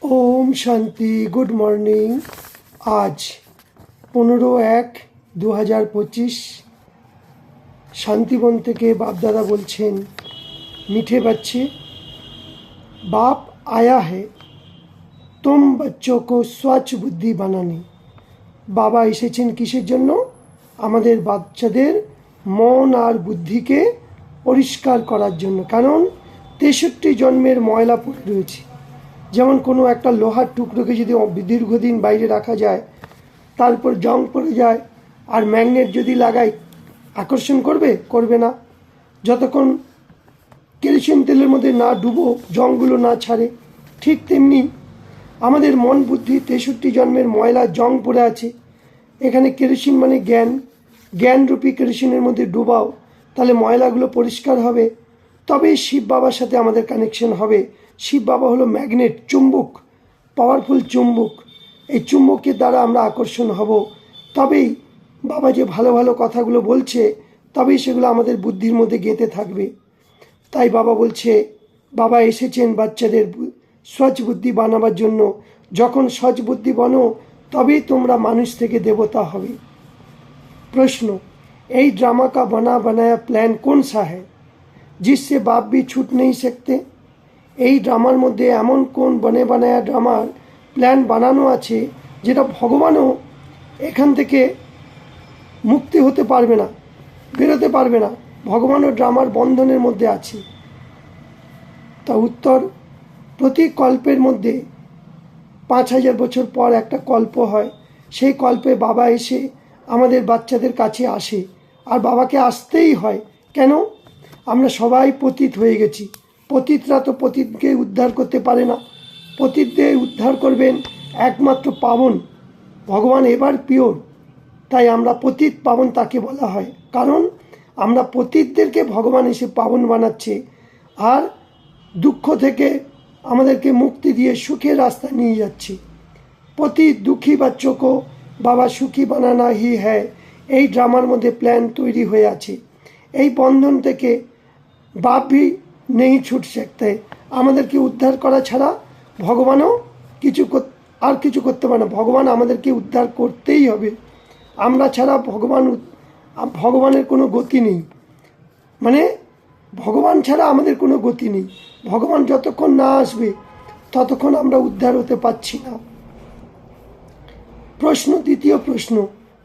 ওম শান্তি। Good morning. আজ 15/1/2025 শান্তিবন থেকে বাপদাদা বলছেন, মিঠে बच्चे बाप आया है तुम बच्चों को स्वच्छ बुद्धि बनाने। বাবা এসেছেন কিসের জন্য? আমাদের বাচ্চাদের মন আর বুদ্ধিকে পরিষ্কার করার জন্য। কারণ 63 জন্মের ময়লা পড়ে রয়েছে। যেমন কোনো একটা লোহার টুকরোকে যদি দীর্ঘদিন বাইরে রাখা যায়, তারপর জং পড়ে যায়, আর ম্যাগনেট যদি লাগাই আকর্ষণ করবে না। যতক্ষণ কেরোসিন তেলের মধ্যে না ডুবো, জংগুলো না ছাড়ে, ঠিক তেমনি আমাদের মন বুদ্ধি 63 জন্মের ময়লা জং পড়ে আছে। এখানে কেরোসিন মানে জ্ঞানরূপী কেরোসিনের মধ্যে ডুবাও, তাহলে ময়লাগুলো পরিষ্কার হবে। তবেই শিব বাবার সাথে আমাদের কানেকশন হবে। শিব বাবা হলো ম্যাগনেট, চুম্বক, পাওয়ারফুল চুম্বক। এই চুম্বকের দ্বারা আমরা আকর্ষণ হব। তবেই বাবা যে ভালো ভালো কথাগুলো বলছে, তবেই সেগুলো আমাদের বুদ্ধির মধ্যে গেঁথে থাকবে। তাই বাবা বলছে, বাবা এসেছেন বাচ্চাদের সচ বুদ্ধি বানাবার জন্য। যখন সচ বুদ্ধি বনো, তবেই তোমরা মানুষ থেকে দেবতা হবে। प्रश्न, यही ड्रामा का बना बनाया प्लान कौन सा है जिससे बाप भी छूट नहीं सकते? এই ড্রামার মধ্যে এমন কোন বনে বানায়া ড্রামার প্ল্যান বানানো আছে যেটা ভগবানও এখান থেকে মুক্তি হতে পারবে না, বেরোতে পারবে না। ভগবানও ড্রামার বন্ধনের মধ্যে আছে। তা উত্তর, প্রতি কল্পের মধ্যে 5000 বছর পর একটা কল্প হয়। সেই কল্পে বাবা এসে আমাদের বাচ্চাদের কাছে আসে। আর বাবাকে আসতেই হয়। কেন? আমরা সবাই পতিত হয়ে গেছি। পতিতরা তো পতিতকে উদ্ধার করতে পারে না। পতিতদের উদ্ধার করবেন একমাত্র পাবন ভগবান, এবার পিওর। তাই আমরা পতিত পাবন তাকে বলা হয়। কারণ আমরা পতিতদেরকে ভগবান এসে পাবন বানাচ্ছে, আর দুঃখ থেকে আমাদেরকে মুক্তি দিয়ে সুখের রাস্তা নিয়ে যাচ্ছে। পতিত দুঃখী বাচ্চাকে বাবা সুখী বানানা হি হ্যায়। এই ড্রামার মধ্যে প্ল্যান তৈরি হয়ে আছে। এই বন্ধন থেকে বাপ ভি নেই ছুট सकते। আমাদেরকে উদ্ধার করা ছাড়া ভগবানও কিছু করতে পারে না। ভগবান আমাদেরকে উদ্ধার করতেই হবে। আমরা ছাড়া ভগবানের কোনো গতি নেই। মানে ভগবান ছাড়া আমাদের কোনো গতি নেই। ভগবান যতক্ষণ না আসবে ততক্ষণ আমরা উদ্ধার হতে পারছি না। প্রশ্ন, দ্বিতীয় প্রশ্ন,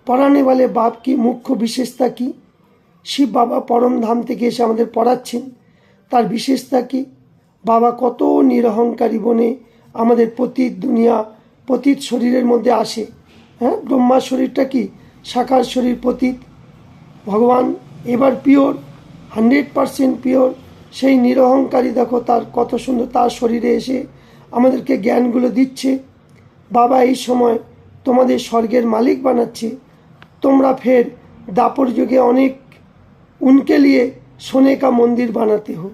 পড়ানে वाले बाप की মুখ্য বিশেষতা কি? শিব বাবা পরম ধাম থেকে এসে আমাদের পড়াচ্ছেন, তার বিশেষতা কি? বাবা কত নিরহংকারী বনে আমাদের পতিত দুনিয়া, পতিত শরীরের মধ্যে আসে। হ্যাঁ, ব্রহ্মার শরীরটা কি? সাকার শরীর পতিত। ভগবান এবার পিওর, 100% পিওর। সেই নিরহংকারী দেখো তার কত সুন্দর, তার শরীরে এসে আমাদেরকে জ্ঞানগুলো দিচ্ছে। বাবা এই সময় তোমাদের স্বর্গের মালিক বানাচ্ছে। তোমরা ফের দাপর যুগে অনেক উনকে লিয়ে সোনে কা মন্দির বানাতে হো।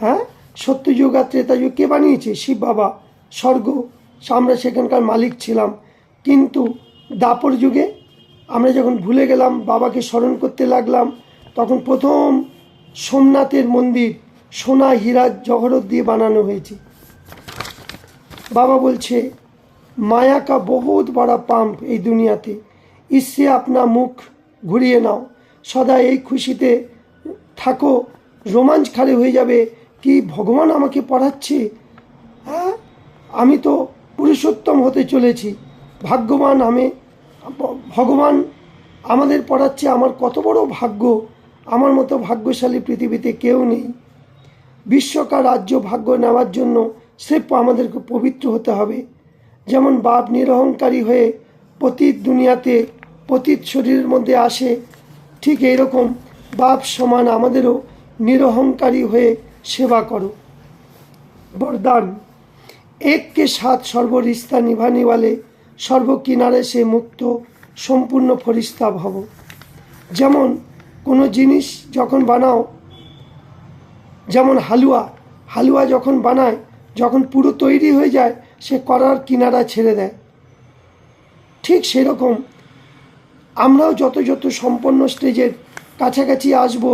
হ্যাঁ, সত্যযুগ আর ত্রেতাযুগ কে বানিয়েছে? শিব বাবা। স্বর্গ আমরা সেখানকার মালিক ছিলাম। কিন্তু দাপর যুগে আমরা যখন ভুলে গেলাম, বাবাকে স্মরণ করতে লাগলাম, তখন প্রথম সোমনাথের মন্দির সোনা হীরা জহরত দিয়ে বানানো হয়েছে। বাবা বলছে, মায়া কা বহুত বড় পাম্প এই দুনিয়াতে, ইসে আপনা মুখ ঘুরিয়ে নাও। সদা এই খুশিতে থাকো, রোমাঞ্চ খালি হয়ে যাবে কি ভগবান আমাকে পড়াচ্ছে। হ্যাঁ, আমি তো পুরুষোত্তম হতে চলেছি, ভাগ্যবান আমি। ভগবান আমাদের পড়াচ্ছে, আমার কত বড় ভাগ্য। আমার মতো ভাগ্যশালী পৃথিবীতে কেউ নেই। বিশ্বকার রাজ্য ভাগ্য নেওয়ার জন্য স্রেফ আমাদেরকে পবিত্র হতে হবে। যেমন বাপ নিরহংকারী হয়ে পতিত দুনিয়াতে পতিত শরীরের মধ্যে আসে, ঠিক এইরকম বাপ সমান আমাদেরও নিরহংকারী হয়ে সেবা করো। বরদান, एक के साथ सर्व रिश्ता निभाने वाले सर्व किनारे से मुक्त সম্পূর্ণ ফরিস্তা ভব। যেমন কোনো জিনিস যখন বানাও, যেমন হালুয়া যখন বানায়, যখন পুরো তৈরি হয়ে যায়, সে করার কিনারা ছেড়ে দেয়। ঠিক সেরকম আমরাও যত যত সম্পন্ন স্টেজের কাছাকাছি আসব,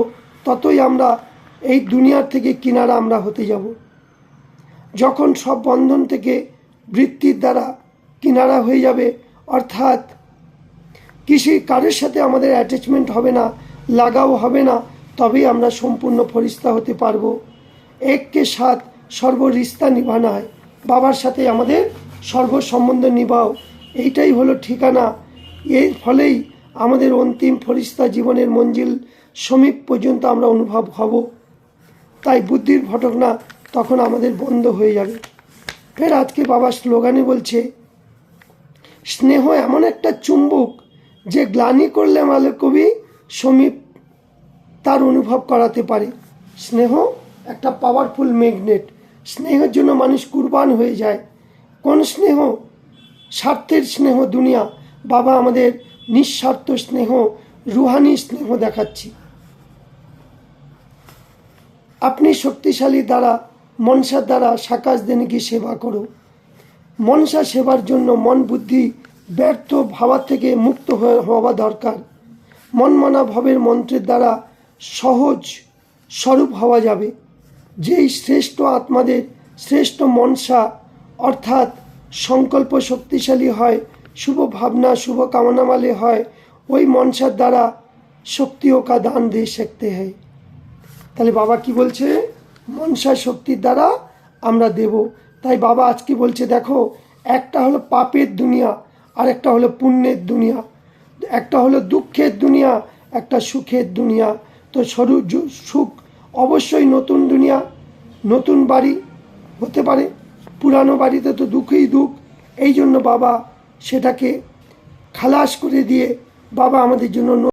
ততই আমরা এই দুনিয়ার থেকে কিনারা আমরা হতে যাব। যখন সব বন্ধন থেকে বৃত্তির দ্বারা কিনারা হয়ে যাবে, অর্থাৎ কারোর সাথে আমাদের অ্যাটাচমেন্ট হবে না, লাগাও হবে না, তবেই আমরা সম্পূর্ণ ফরিস্তা হতে পারবো। এককে সাথ সর্ব রিস্তা নিভানা হয়, বাবার সাথে আমাদের সর্বসম্বন্ধ নিভাও, এইটাই হলো ঠিকানা। এর ফলেই আমাদের অন্তিম ফরিস্তা জীবনের মঞ্জিল সমীপ পর্যন্ত আমরা অনুভব হব। তাই বুদ্ধির ভটকনা তখন আমাদের বন্ধ হয়ে যাবে। ফের আজকে বাবা স্লোগানে বলছে, স্নেহ এমন একটা চুম্বক যে গ্লানি করলে আমাদের কবি সমীপ তার অনুভব করাতে পারে। স্নেহ একটা পাওয়ারফুল ম্যাগনেট, স্নেহের জন্য মানুষ কুরবান হয়ে যায়। কোন স্নেহ? স্বার্থের স্নেহ দুনিয়া। বাবা আমাদের নিঃস্বার্থ স্নেহ, রুহানি স্নেহ দেখাচ্ছি। আপনি শক্তিশালী দ্বারা মনসার দ্বারা সাকাশ দেনে কি সেবা করো। মনসা সেবার জন্য মন বুদ্ধি ব্যর্থ ভাবার থেকে মুক্ত হওয়া দরকার। মন মানা ভাবের মন্ত্রের দ্বারা সহজ স্বরূপ হওয়া যাবে। যেই শ্রেষ্ঠ আত্মাদের শ্রেষ্ঠ মনসা অর্থাৎ সংকল্প শক্তিশালী হয়, শুভ ভাবনা শুভ কামনা वाले হয়, ওই মনসার দ্বারা শক্তিও কা দান দিয়ে শিখতে হয়। তাহলে বাবা কি বলছে? মনসা শক্তির দ্বারা আমরা দেব। তাই বাবা আজকে বলছে, দেখো, একটা হলো পাপের দুনিয়া আর একটা হলো পুণ্যের দুনিয়া, একটা হলো দুঃখের দুনিয়া, একটা সুখের দুনিয়া। তো সুখ অবশ্যই নতুন দুনিয়া, নতুন বাড়ি হতে পারে, পুরানো বাড়িতে তো দুঃখই দুঃখ। এই জন্য বাবা সেটাকে খালাস করে দিয়ে বাবা আমাদের জন্য